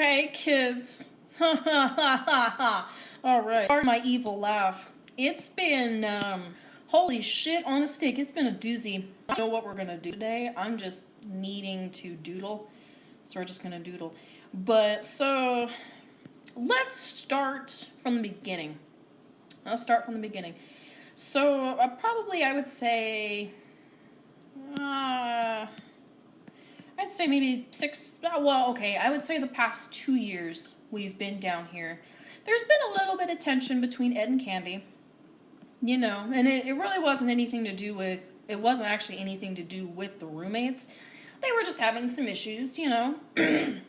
Hey kids. Ha ha ha ha ha. Alright. Pardon my evil laugh. It's been, holy shit on a stick. It's been a doozy. I don't know what we're gonna do today. I'm just needing to doodle. So we're just gonna doodle. But, so, let's start from the beginning. So, I would say, I'd say maybe I would say the past 2 years we've been down here. There's been a little bit of tension between Ed and Candy, and it really wasn't actually anything to do with the roommates. They were just having some issues, It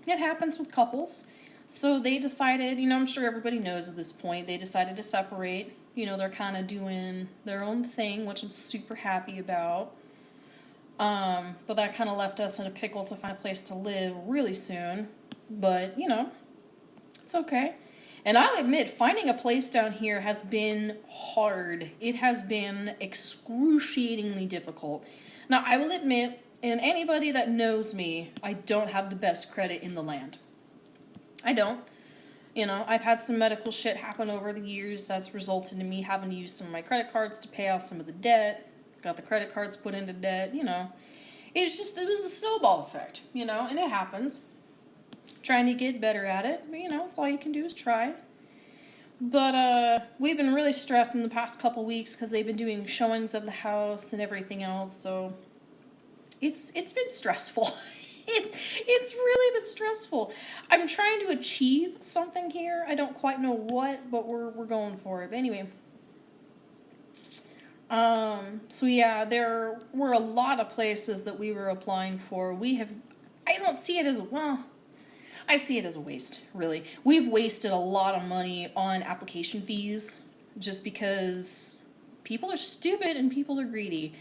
happens with couples. So they decided, I'm sure everybody knows at this point, they decided to separate. They're kind of doing their own thing, which I'm super happy about. But that kind of left us in a pickle to find a place to live really soon. But, it's okay. And I'll admit, finding a place down here has been hard. It has been excruciatingly difficult. Now, I will admit, and anybody that knows me, I don't have the best credit in the land. I don't. I've had some medical shit happen over the years that's resulted in me having to use some of my credit cards to pay off some of the debt. Got the credit cards put into debt, It was a snowball effect, and it happens. Trying to get better at it, but, it's all you can do is try. But, we've been really stressed in the past couple weeks because they've been doing showings of the house and everything else, so it's been stressful. It's really been stressful. I'm trying to achieve something here. I don't quite know what, but we're going for it. But anyway. So yeah, there were a lot of places that we were applying for. I see it as a waste, really. We've wasted a lot of money on application fees just because people are stupid and people are greedy.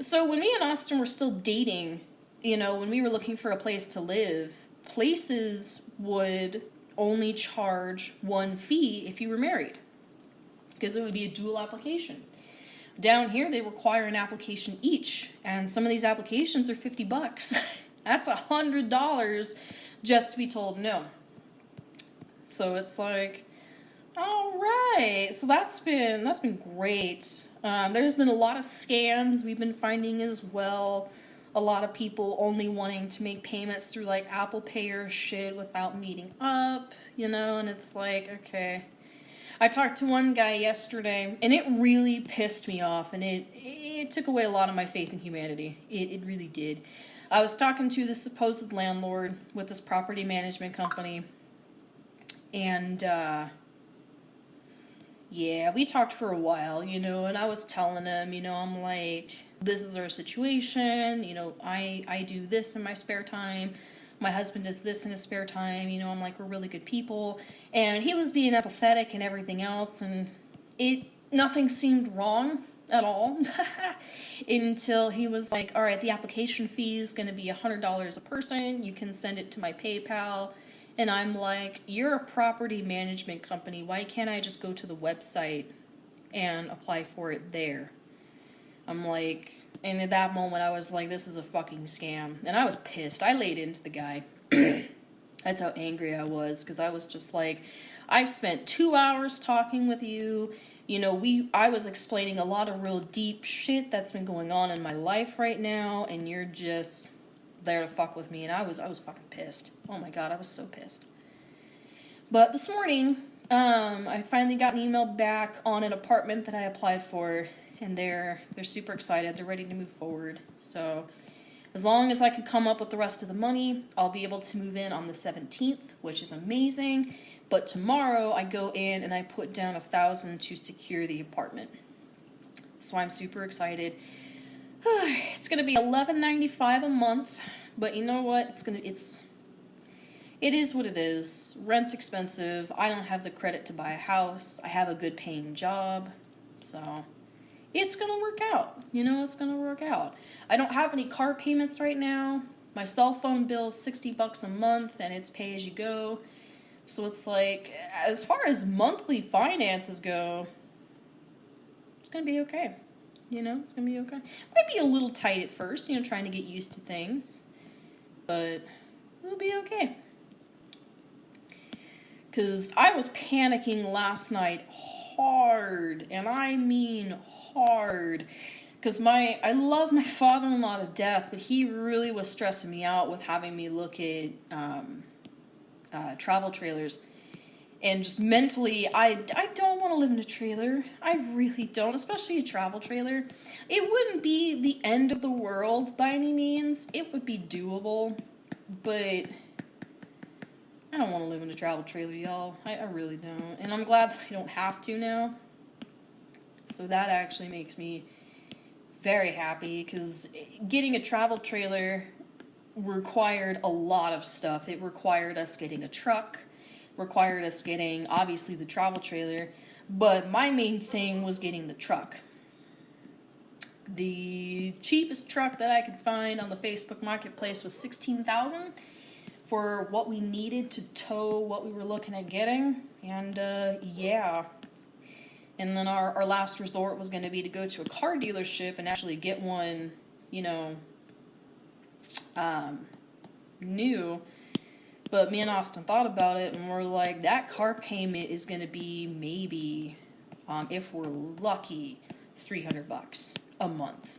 So when me and Austin were still dating, when we were looking for a place to live, places would only charge one fee if you were married because it would be a dual application. Down here, they require an application each, and some of these applications are $50. That's $100 just to be told no. So it's like, all right. So that's been great. There's been a lot of scams we've been finding as well. A lot of people only wanting to make payments through like Apple Pay or shit without meeting up, and it's like, okay. I talked to one guy yesterday, and it really pissed me off, and it took away a lot of my faith in humanity. It really did. I was talking to this supposed landlord with this property management company, and, yeah, we talked for a while, and I was telling him, I'm like, this is our situation, I do this in my spare time. My husband does this in his spare time, I'm like, we're really good people. And he was being apathetic and everything else, and nothing seemed wrong at all until he was like, all right, the application fee is going to be $100 a person. You can send it to my PayPal. And I'm like, you're a property management company. Why can't I just go to the website and apply for it there? I'm like, and at that moment I was like, this is a fucking scam. And I was pissed. I laid into the guy. That's how angry I was, because I was just like, I've spent 2 hours talking with you. I was explaining a lot of real deep shit that's been going on in my life right now, and you're just there to fuck with me. And I was fucking pissed. Oh my god, I was so pissed. But this morning, I finally got an email back on an apartment that I applied for, and they're super excited. They're ready to move forward. So as long as I can come up with the rest of the money, I'll be able to move in on the 17th, which is amazing. But tomorrow I go in and I put down $1,000 to secure the apartment. So I'm super excited. It's gonna be $11.95 a month, but you know what? It is what it is. Rent's expensive. I don't have the credit to buy a house. I have a good paying job, so it's gonna work out. It's gonna work out. I don't have any car payments right now. My cell phone bill is $60 a month, and it's pay as you go. So it's like, as far as monthly finances go, it's gonna be okay. It's gonna be okay. Might be a little tight at first, trying to get used to things, but it'll be okay. Because I was panicking last night hard, and I mean hard. Because I love my father-in-law to death, but he really was stressing me out with having me look at travel trailers. And just mentally, I don't want to live in a trailer. I really don't, especially a travel trailer. It wouldn't be the end of the world by any means. It would be doable, but I don't want to live in a travel trailer, y'all. I really don't. And I'm glad that I don't have to now. So that actually makes me very happy, because getting a travel trailer required a lot of stuff. It required us getting a truck, required us getting, obviously, the travel trailer, but my main thing was getting the truck. The cheapest truck that I could find on the Facebook Marketplace was $16,000 for what we needed to tow what we were looking at getting, and yeah. And then our last resort was going to be to go to a car dealership and actually get one, new. But me and Austin thought about it, and we're like, that car payment is going to be maybe, if we're lucky, $300 a month.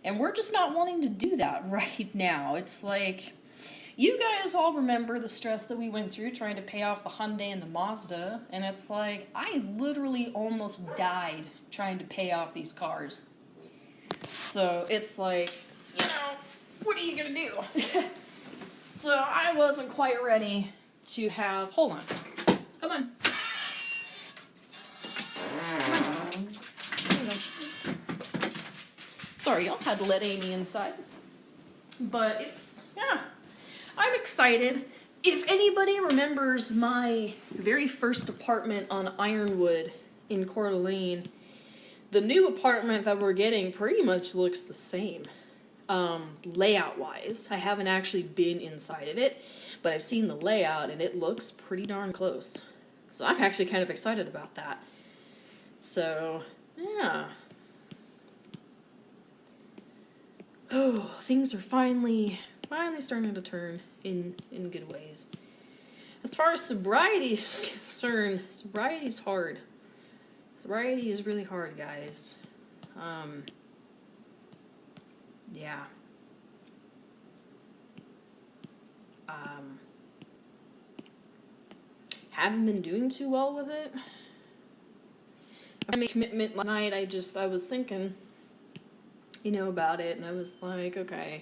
And we're just not wanting to do that right now. It's like, you guys all remember the stress that we went through trying to pay off the Hyundai and the Mazda, and it's like, I literally almost died trying to pay off these cars. So it's like, what are you gonna do? So I wasn't quite ready to have, hold on, come on. Sorry, y'all had to let Amy inside. But yeah. I'm excited. If anybody remembers my very first apartment on Ironwood in Coeur d'Alene, the new apartment that we're getting pretty much looks the same. Layout-wise. I haven't actually been inside of it, but I've seen the layout and it looks pretty darn close. So I'm actually kind of excited about that. So, yeah. Oh, things are finally starting to turn in good ways. As far as sobriety is concerned, sobriety is hard. Sobriety is really hard, guys. Yeah. Haven't been doing too well with it. I made a commitment last night. I was thinking, about it, and I was like, okay.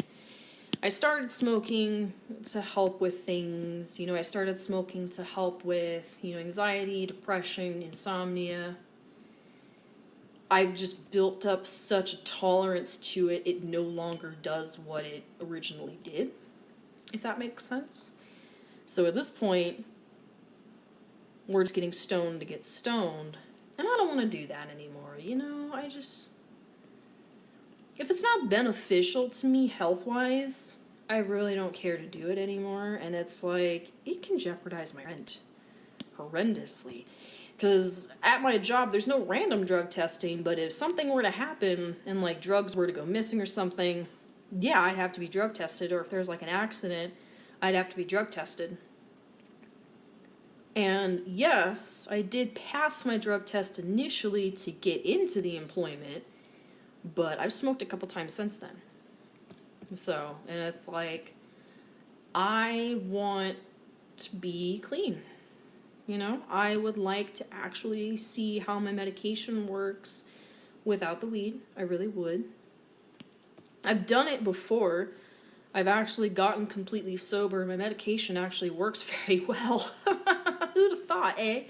I started smoking to help with things. I started smoking to help with, anxiety, depression, insomnia. I've just built up such a tolerance to it, it no longer does what it originally did, if that makes sense. So at this point, we're just getting stoned to get stoned, and I don't want to do that anymore, if it's not beneficial to me health-wise, I really don't care to do it anymore, and it's like, it can jeopardize my rent horrendously. Because at my job, there's no random drug testing, but if something were to happen and, drugs were to go missing or something, yeah, I'd have to be drug tested, or if there's, an accident, I'd have to be drug tested. And yes, I did pass my drug test initially to get into the employment, but I've smoked a couple times since then. So, and it's like, I want to be clean. I would like to actually see how my medication works without the weed. I really would. I've done it before. I've actually gotten completely sober. My medication actually works very well. Who'd have thought, eh?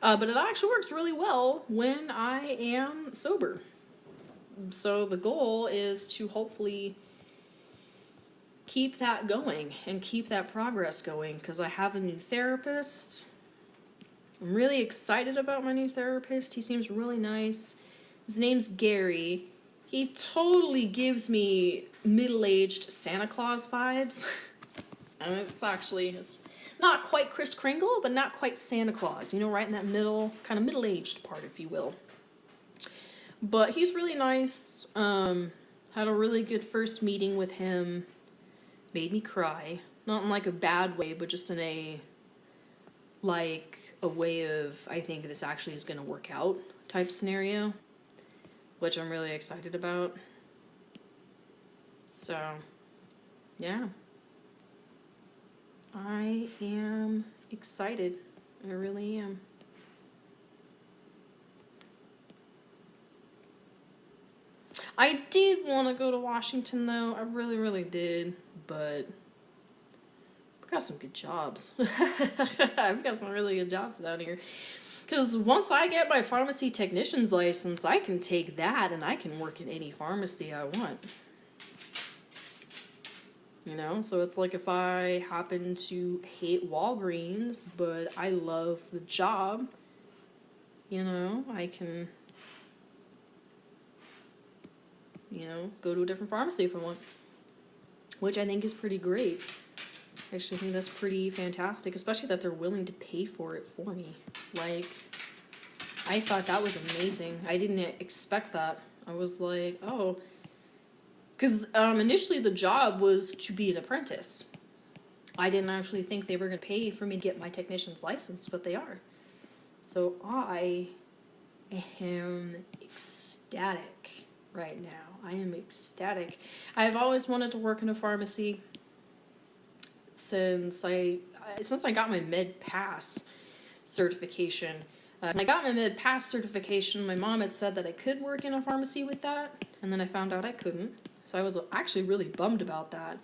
But it actually works really well when I am sober. So the goal is to hopefully keep that going and keep that progress going, because I have a new therapist. I'm really excited about my new therapist. He seems really nice. His name's Gary. He totally gives me middle-aged Santa Claus vibes. And it's not quite Kris Kringle, but not quite Santa Claus. Right in that middle, kind of middle-aged part, if you will. But he's really nice. Had a really good first meeting with him. Made me cry. Not in a bad way, but just in a like a way of, I think this actually is going to work out type scenario, which I'm really excited about. So, yeah. I am excited. I really am. I did want to go to Washington, though. I really, really did. But I've got some good jobs. I've got some really good jobs down here. Because once I get my pharmacy technician's license, I can take that and I can work in any pharmacy I want. You know, so it's like if I happen to hate Walgreens, but I love the job, you know, I can, you know, go to a different pharmacy if I want. Which I think is pretty great. I actually think that's pretty fantastic, especially that they're willing to pay for it for me. Like, I thought that was amazing. I didn't expect that. I was like, oh... Because initially the job was to be an apprentice. I didn't actually think they were going to pay for me to get my technician's license, but they are. So I am ecstatic right now. I am ecstatic. I've always wanted to work in a pharmacy since I got my Med Pass certification. When I got my Med Pass certification, my mom had said that I could work in a pharmacy with that, and then I found out I couldn't. So I was actually really bummed about that.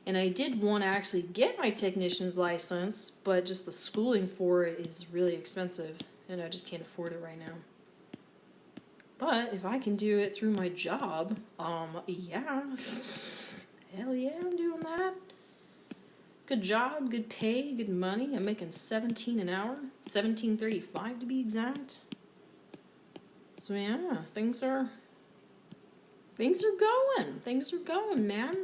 And I did want to actually get my technician's license, but just the schooling for it is really expensive, and I just can't afford it right now. But if I can do it through my job, yeah. Hell yeah, I'm doing that. Good job, good pay, good money. I'm making $17 an hour. $17.35 to be exact. So yeah, things are going. Things are going, man.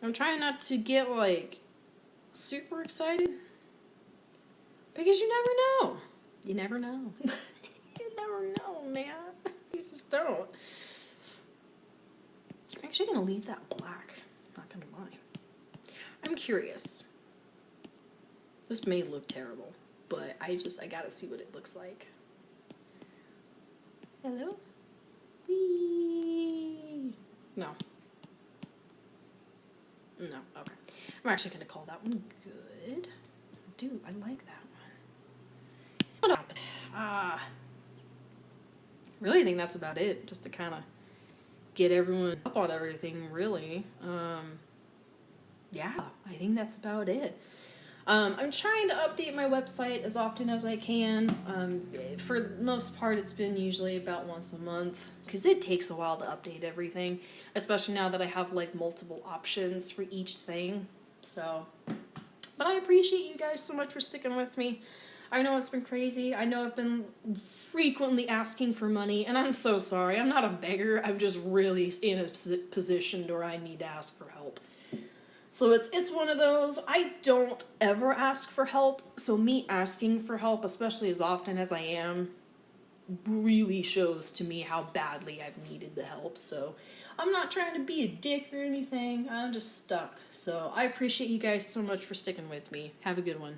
I'm trying not to get, like, super excited. Because you never know. You never know. You never know, man. You just don't. I'm actually going to leave that black. Not going to lie. I'm curious. This may look terrible, but I gotta see what it looks like. Hello? Whee! No. No, okay. I'm actually going to call that one good. Dude, I like that one. Really think that's about it, just to kind of get everyone up on everything, really. Yeah, I think that's about it. I'm trying to update my website as often as I can. For the most part, it's been usually about once a month, because it takes a while to update everything, especially now that I have like multiple options for each thing. So, but I appreciate you guys so much for sticking with me. I know it's been crazy. I know I've been frequently asking for money, and I'm so sorry. I'm not a beggar. I'm just really in a position where I need to ask for help. So it's one of those, I don't ever ask for help, so me asking for help, especially as often as I am, really shows to me how badly I've needed the help. So I'm not trying to be a dick or anything, I'm just stuck. So I appreciate you guys so much for sticking with me. Have a good one.